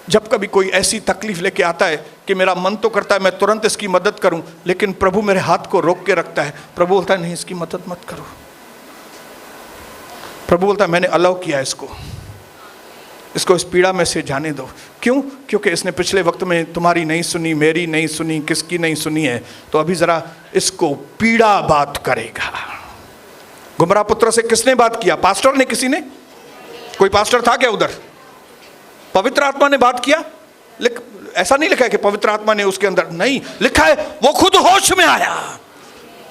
जब कभी कोई ऐसी तकलीफ लेके आता है कि मेरा मन तो करता है मैं तुरंत इसकी मदद करूं, लेकिन प्रभु मेरे हाथ को रोक के रखता है। प्रभु बोलता है नहीं, इसकी मदद मत करो। प्रभु बोलता है मैंने अलाउ किया इसको इस पीड़ा में से जाने दो। क्यों? क्योंकि इसने पिछले वक्त में तुम्हारी नहीं सुनी, मेरी नहीं सुनी, किसकी नहीं सुनी है, तो अभी जरा इसको पीड़ा बात करेगा। गुमराह पुत्र से किसने बात किया? पास्टर ने? किसी ने? कोई पास्टर था क्या उधर? पवित्र आत्मा ने बात किया। ऐसा नहीं लिखा है कि पवित्र आत्मा ने उसके अंदर, नहीं, लिखा है वो खुद होश में आया।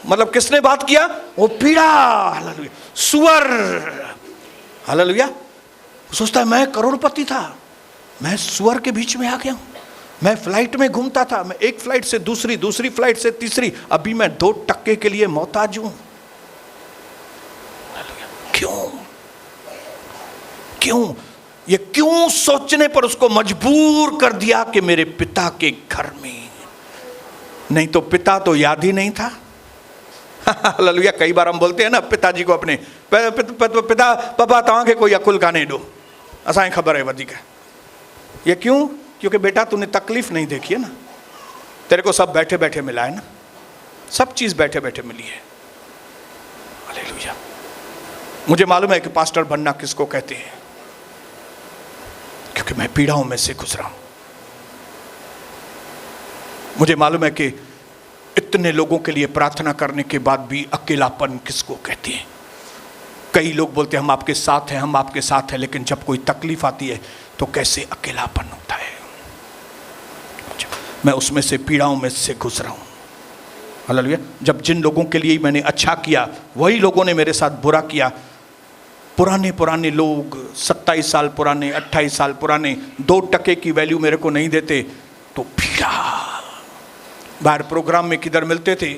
मतलब किसने बात किया? वो पीड़ा। हालेलुया। सुअर। हालेलुया। सोचता है मैं करोड़पति था, मैं सुअर के बीच में आ गया हूं, मैं फ्लाइट में घूमता था, मैं एक फ्लाइट से दूसरी, दूसरी फ्लाइट से तीसरी, अभी मैं 2 टक्के के लिए मोहताज हूं। क्यों? क्यों? ये क्यों सोचने पर उसको मजबूर कर दिया कि मेरे पिता के घर में, नहीं तो पिता तो याद ही नहीं था। हालेलुया। कई बार हम बोलते हैं ना पिताजी को अपने, पिता पापा तव्हांखे कोई अकुल काने दो, असांखे खबर है वधीक। ये क्यों? क्योंकि बेटा तूने तकलीफ नहीं देखी है ना, तेरे को सब बैठे बैठे मिला है ना, सब चीज बैठे बैठे मिली है। हालेलुया। मुझे मालूम है कि पास्टर बनना किसको कहते हैं, क्योंकि मैं पीड़ाओं में से गुजरा हूं। मुझे मालूम है कि इतने लोगों के लिए प्रार्थना करने के बाद भी अकेलापन किसको कहते हैं। कई लोग बोलते हैं हम आपके साथ हैं, हम आपके साथ हैं, लेकिन जब कोई तकलीफ आती है तो कैसे अकेलापन होता है। मैं उसमें से पीड़ाओं में से गुजरा हूं। हालेलुया। जब जिन लोगों के लिए मैंने अच्छा किया वही लोगों ने मेरे साथ बुरा किया। पुराने लोग 27 साल पुराने, 28 साल पुराने, 2 टके की वैल्यू मेरे को नहीं देते, तो पीड़ा। बाहर प्रोग्राम में किधर मिलते थे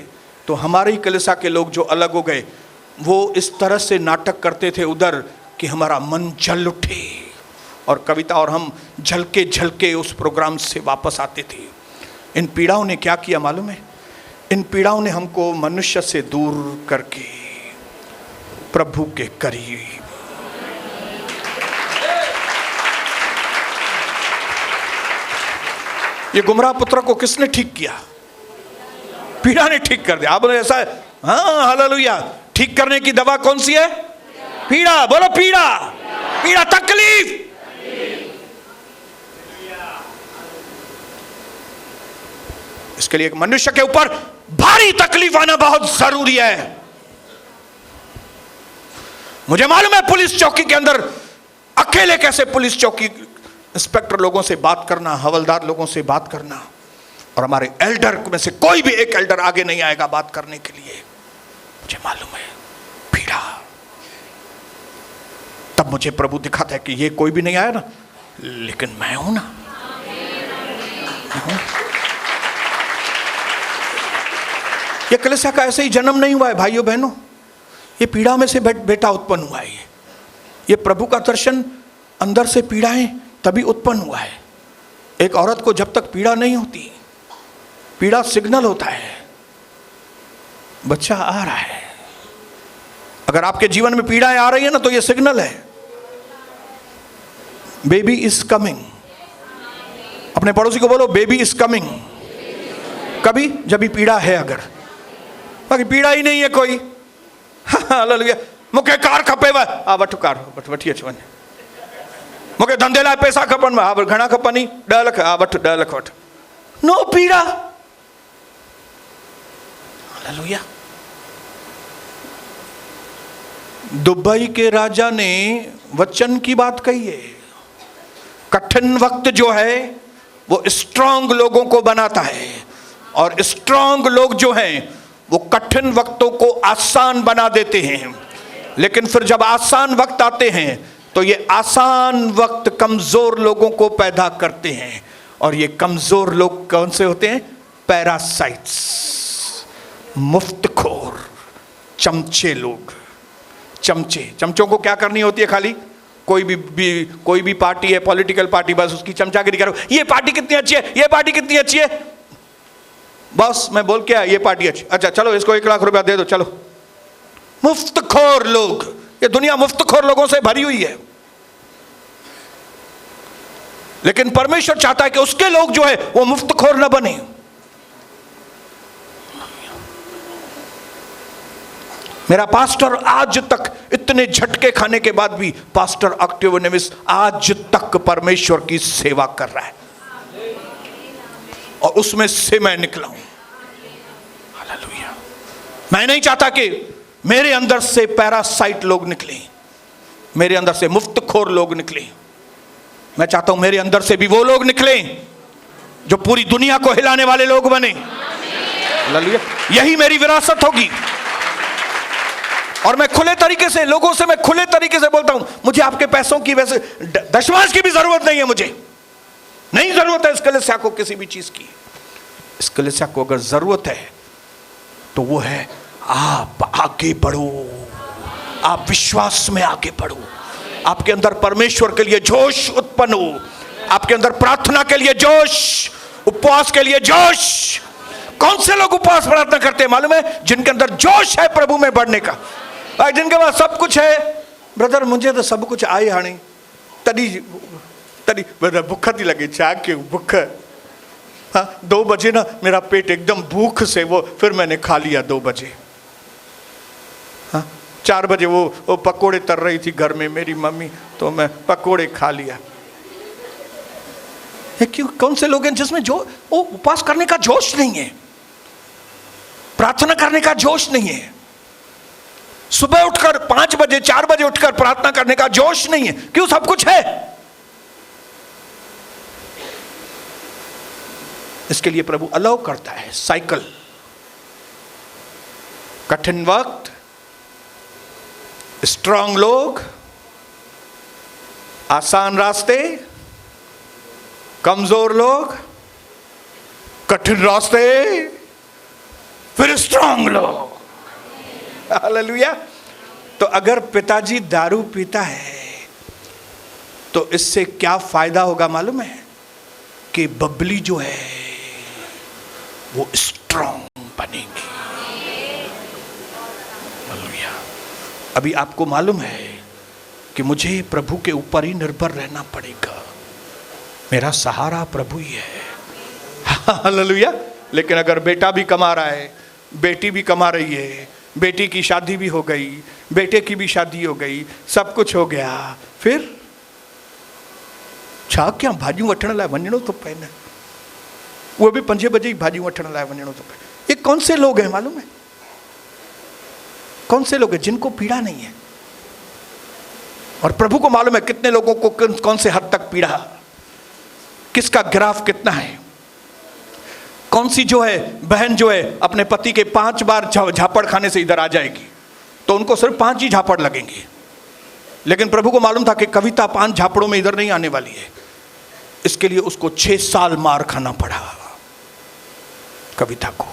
तो हमारे ही कलीसिया के लोग जो अलग हो गए, वो इस तरह से नाटक करते थे उधर कि हमारा मन जल उठे, और कविता और हम झलके झलके उस प्रोग्राम से वापस आते थे। इन पीड़ाओं ने क्या किया मालूम है? इन पीड़ाओं ने हमको मनुष्य से दूर करके प्रभु के करीब। ये गुमराह पुत्र को किसने ठीक किया? पीड़ा ने ठीक कर दिया। आप बोले ऐसा है? हाँ, हालेलुया। ठीक करने की दवा कौन सी है? पीड़ा। बोलो पीड़ा, पीड़ा, तकलीफ। इसके लिए एक मनुष्य के ऊपर भारी तकलीफ आना बहुत जरूरी है। मुझे मालूम है पुलिस चौकी के अंदर अकेले कैसे पुलिस चौकी इंस्पेक्टर लोगों से बात करना, हवलदार लोगों से बात करना, और हमारे एल्डर में से कोई भी एक एल्डर आगे नहीं आएगा बात करने के लिए। मुझे मालूम है पीड़ा। तब मुझे प्रभु दिखाता है कि ये कोई भी नहीं आया ना, लेकिन मैं हूं ना। ये कलीसिया का ऐसे ही जन्म नहीं हुआ है भाइयों बहनों। ये पीड़ा में से बेटा उत्पन्न हुआ है। ये प्रभु का दर्शन अंदर से पीड़ाएं तभी उत्पन्न हुआ है। एक औरत को जब तक पीड़ा नहीं होती, पीड़ा सिग्नल होता है बच्चा आ रहा है। अगर आपके जीवन में पीड़ाएं आ रही है ना, तो ये सिग्नल है बेबी इज कमिंग। अपने पड़ोसी को बोलो बेबी इज कमिंग। कभी जब भी पीड़ा है, अगर बाकी पीड़ा ही नहीं है कोई, हालेलुया, मुखे कार खपे आ वठ कार वठी अच वञ, मुखे धंधे लाइ पैसा खपनि हा घणा खपनि 10 लाख हा वठ 10 लाख वठ। नो पीड़ा। हालेलुया। दुबई के राजा ने वचन की बात कही है। कठिन वक्त जो है वो स्ट्रांग लोगों को बनाता है, और स्ट्रांग लोग जो हैं वो कठिन वक्तों को आसान बना देते हैं। लेकिन फिर जब आसान वक्त आते हैं तो ये आसान वक्त कमजोर लोगों को पैदा करते हैं, और ये कमजोर लोग कौन से होते हैं? पैरासाइट्स, मुफ्तखोर, चमचे लोग। चमचों को क्या करनी होती है? खाली कोई भी पार्टी है, पॉलिटिकल पार्टी, बस उसकी चमचागिरी करो। ये पार्टी कितनी अच्छी है, ये पार्टी कितनी अच्छी है, बस मैं बोल के आया ये पार्टी अच्छी, अच्छा चलो इसको 1 लाख रुपया दे दो, चलो। मुफ्तखोर लोग। ये दुनिया मुफ्तखोर लोगों से भरी हुई है। लेकिन परमेश्वर चाहता है कि उसके लोग जो है वो मुफ्तखोर न बने। मेरा पास्टर आज तक इतने झटके खाने के बाद भी, पास्टर ऑक्टेवियो नेमिस आज तक परमेश्वर की सेवा कर रहा है, और उसमें से मैं निकला हूं। हालेलुया। मैं नहीं चाहता कि मेरे अंदर से पैरासाइट लोग निकले, मेरे अंदर से मुफ्तखोर लोग निकले। मैं चाहता हूं मेरे अंदर से भी वो लोग निकले जो पूरी दुनिया को हिलाने वाले लोग बने। हालेलुया। यही मेरी विरासत होगी। और मैं खुले तरीके से लोगों से, मैं खुले तरीके से बोलता हूं, मुझे आपके पैसों की वैसे दशमांश की भी जरूरत नहीं है। मुझे नहीं जरूरत है इस कलीसिया को किसी भी चीज की। इस कलीसिया को अगर जरूरत है तो वो है आप आगे बढ़ो, आप विश्वास में आगे बढ़ो, आपके अंदर परमेश्वर के लिए जोश उत्पन्न हो, आपके अंदर प्रार्थना के लिए जोश, उपवास के लिए जोश। कौन से लोग उपवास प्रार्थना करते हैं मालूम है? जिनके अंदर जोश है प्रभु में बढ़ने का। जिनके पास सब कुछ है, ब्रदर मुझे तो सब कुछ आए हाणे तड़ी ब्रदर भूख थी लगे, चाह क्यों भूख। हाँ 2 बजे ना मेरा पेट एकदम भूख से वो, फिर मैंने खा लिया 2 बजे। हाँ 4 बजे वो पकोड़े तर रही थी घर में मेरी मम्मी, तो मैं पकोड़े खा लिया। क्यों? कौन से लोग हैं जिसमें जो वो उपवास करने का जोश नहीं है, प्रार्थना करने का जोश नहीं है, सुबह उठकर 5 बजे 4 बजे उठकर प्रार्थना करने का जोश नहीं है। क्यों? सब कुछ है। इसके लिए प्रभु अलाउ करता है साइकिल। कठिन वक्त, स्ट्रांग लोग, आसान रास्ते, कमजोर लोग, कठिन रास्ते, फिर स्ट्रांग लोग। हालेलुया। तो अगर पिताजी दारू पीता है तो इससे क्या फायदा होगा मालूम है? कि बबली जो है वो स्ट्रांग बनेगी। हालेलुया। अभी आपको मालूम है कि मुझे प्रभु के ऊपर ही निर्भर रहना पड़ेगा। मेरा सहारा प्रभु ही है। हालेलुया। लेकिन अगर बेटा भी कमा रहा है, बेटी भी कमा रही है, बेटी की शादी भी हो गई, बेटे की भी शादी हो गई, सब कुछ हो गया, फिर छा क्या भाजियूं वठण लाइ वञणो थो पए न, वो भी 5 बजे ही भाजियूं वठण लाइ वञणो थो पए। ये कौन से लोग हैं मालूम है? कौन से लोग हैं जिनको पीड़ा नहीं है? और प्रभु को मालूम है कितने लोगों को कौन से हद तक पीड़ा, किसका ग्राफ कितना है। कौन सी जो है बहन जो है अपने पति के 5 बार झापड़ खाने से इधर आ जाएगी तो उनको सिर्फ 5 ही झापड़ लगेंगे, लेकिन प्रभु को मालूम था कि कविता 5 झापड़ों में इधर नहीं आने वाली है, इसके लिए उसको 6 साल मार खाना पड़ा। कविता को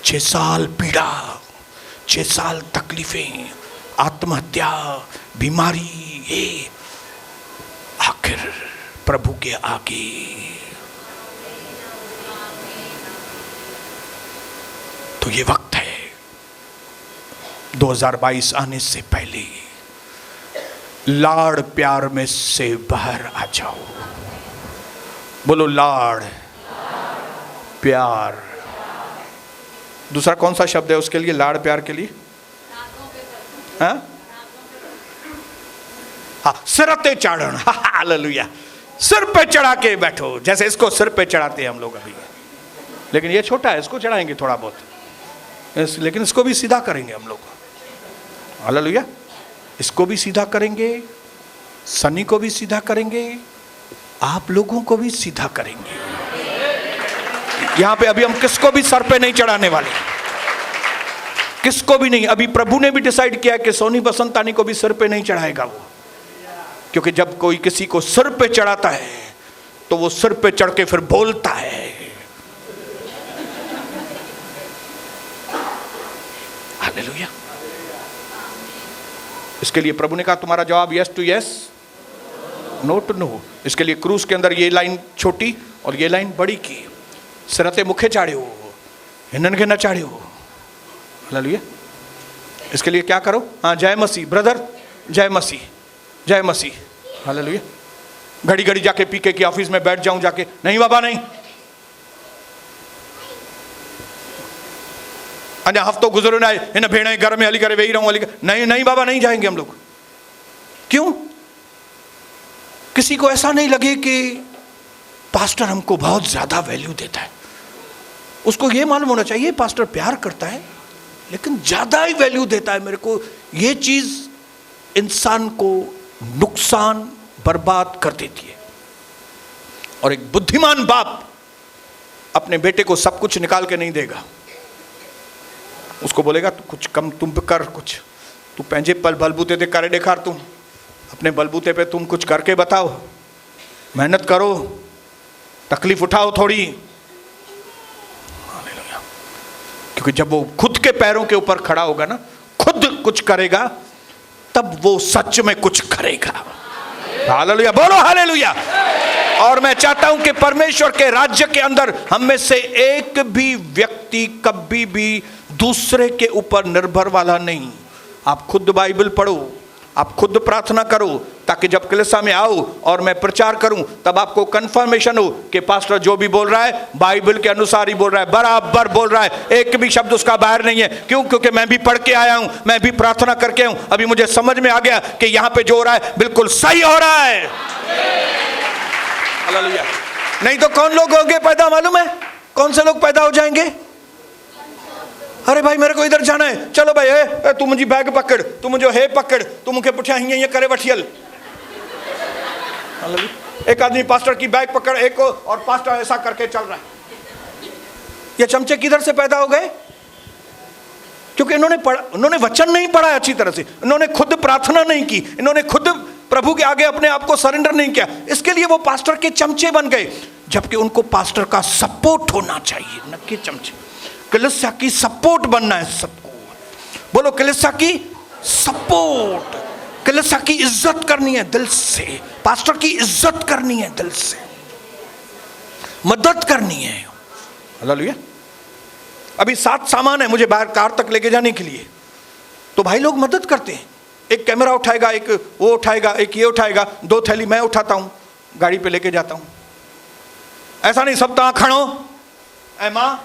6 साल पीड़ा, 6 साल तकलीफें, आत्महत्या, बीमारी, ये आखिर प्रभु के आगे। तो ये वक्त है 2022 आने से पहले लाड़ प्यार में से बाहर आ जाओ। बोलो लाड़ प्यार। दूसरा कौन सा शब्द है उसके लिए, लाड़ प्यार के लिए? हाँ, सिरते चाड़न। हालेलुया। सिर पे चढ़ा के बैठो, जैसे इसको सिर पे चढ़ाते हैं हम लोग अभी, लेकिन ये छोटा है, इसको चढ़ाएंगे थोड़ा बहुत, लेकिन इसको भी सीधा करेंगे हम लोग। हालेलुया। इसको भी सीधा करेंगे, सनी को भी सीधा करेंगे, आप लोगों को भी सीधा करेंगे। यहां पे अभी हम किसको भी सर पे नहीं चढ़ाने वाले, किसको भी नहीं। अभी प्रभु ने भी डिसाइड किया कि सोनी बसंतानी को भी सिर पे नहीं चढ़ाएगा वो, क्योंकि जब कोई किसी को सिर पे चढ़ाता है तो वो सिर पे चढ़ के फिर बोलता है। हालेलुया। इसके लिए प्रभु ने कहा तुम्हारा जवाब yes to yes, no to no. इसके लिए क्रूस के अंदर ये लाइन छोटी और ये लाइन बड़ी की, सिरते मुखे चाड़ियो हिनन के न चाड़ियो। हालेलुया। इसके लिए क्या करो? हाँ, जय मसीह ब्रदर, जय मसीह, जय मसीह। हालेलुया। घड़ी घड़ी जाके पीके की ऑफिस में बैठ जाऊं जाके, नहीं बाबा नहीं, अञा हफ्तों गुजरो ना इन भेड़ घर में हली करे वेही रहूं, नहीं नहीं बाबा नहीं जाएंगे हम लोग। क्यों? किसी को ऐसा नहीं लगे कि पास्टर हमको बहुत ज्यादा वैल्यू देता है। उसको ये मालूम होना चाहिए पास्टर प्यार करता है लेकिन ज्यादा ही वैल्यू देता है मेरे को। ये चीज इंसान को नुकसान बर्बाद कर देती है। और एक बुद्धिमान बाप अपने बेटे को सब कुछ निकाल के नहीं देगा, उसको बोलेगा तू कुछ कम तुम कर, कुछ तू पंहिंजे बलबूते ते करे ॾेखार, तुम अपने बलबूते पे तुम कुछ करके बताओ, मेहनत करो, तकलीफ उठाओ थोड़ी। क्योंकि जब वो खुद के पैरों के ऊपर खड़ा होगा ना, खुद कुछ करेगा, तब वो सच में कुछ करेगा। हालेलुया, बोलो हालेलुया। और मैं चाहता हूं कि परमेश्वर के राज्य के अंदर हम में से एक भी व्यक्ति कभी भी दूसरे के ऊपर निर्भर वाला नहीं। आप खुद बाइबल पढ़ो, आप खुद प्रार्थना करो, ताकि जब कलीसिया में आओ और मैं प्रचार करूं तब आपको कंफर्मेशन हो कि पास्टर जो भी बोल रहा है बाइबल के अनुसार ही बोल रहा है, बराबर बोल रहा है, एक भी शब्द उसका बाहर नहीं है। क्यों? क्योंकि मैं भी पढ़ के आया हूं, मैं भी प्रार्थना करके हूं, अभी मुझे समझ में आ गया कि यहां पे जो हो रहा है बिल्कुल सही हो रहा है। हालेलुया। नहीं तो कौन लोग होंगे पैदा, मालूम है कौन से लोग पैदा हो जाएंगे? अरे भाई मेरे को इधर जाना है, चलो भाई ए, तू मुझे बैग पकड़, तू मुझे हे पकड़, तू मुझे पुठिया हियां करे वठियल। एक आदमी पास्टर की बैग पकड़, एक को, और पास्टर ऐसा करके चल रहा है। ये चमचे किधर से पैदा हो गए? क्योंकि इन्होंने वचन नहीं पढ़ा अच्छी तरह से, इन्होंने खुद प्रार्थना नहीं की, इन्होंने खुद प्रभु के आगे अपने आप को सरेंडर नहीं किया, इसके लिए वो पास्टर के चमचे बन गए। जबकि उनको पास्टर का सपोर्ट होना चाहिए, न कि चमचे। कलीसिया की सपोर्ट बनना है सबको। बोलो कलीसिया की सपोर्ट। कलीसिया की इज्जत करनी है दिल से, पास्टर की इज्जत करनी है दिल से, मदद करनी है। हालेलुया। अभी 7 सामान है मुझे बाहर कार तक लेके जाने के लिए, तो भाई लोग मदद करते हैं। एक कैमरा उठाएगा, एक वो उठाएगा, एक ये उठाएगा, 2 थैली मैं उठाता हूं, गाड़ी पे लेके जाता हूं। ऐसा नहीं सब ता खड़ो ऐ मां,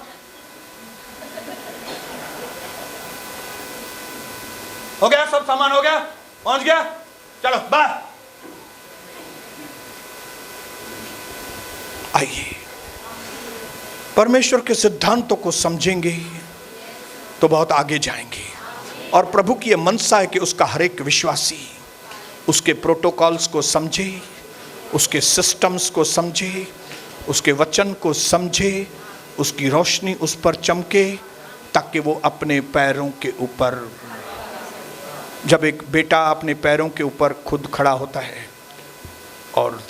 हो गया, सब सामान हो गया, पहुंच गया, चलो बाय। आइए परमेश्वर के सिद्धांतों को समझेंगे तो बहुत आगे जाएंगे। और प्रभु की यह मनसा है कि उसका हर एक विश्वासी उसके प्रोटोकॉल्स को समझे, उसके सिस्टम्स को समझे, उसके वचन को समझे, उसकी रोशनी उस पर चमके, ताकि वो अपने पैरों के ऊपर, जब एक बेटा अपने पैरों के ऊपर खुद खड़ा होता है और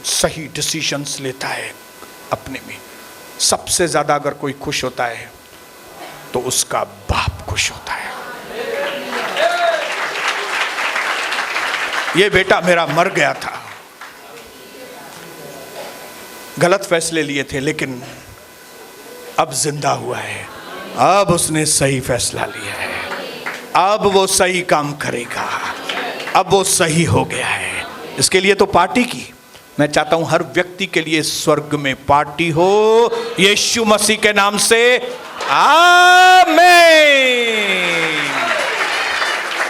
सही डिसीजंस लेता है अपने में, सबसे ज़्यादा अगर कोई खुश होता है तो उसका बाप खुश होता है। ये बेटा मेरा मर गया था, गलत फैसले लिए थे, लेकिन अब जिंदा हुआ है, अब उसने सही फैसला लिया है, अब वो सही काम करेगा, अब वो सही हो गया है। इसके लिए तो पार्टी की। मैं चाहता हूं हर व्यक्ति के लिए स्वर्ग में पार्टी हो, यीशु मसीह के नाम से, आमीन।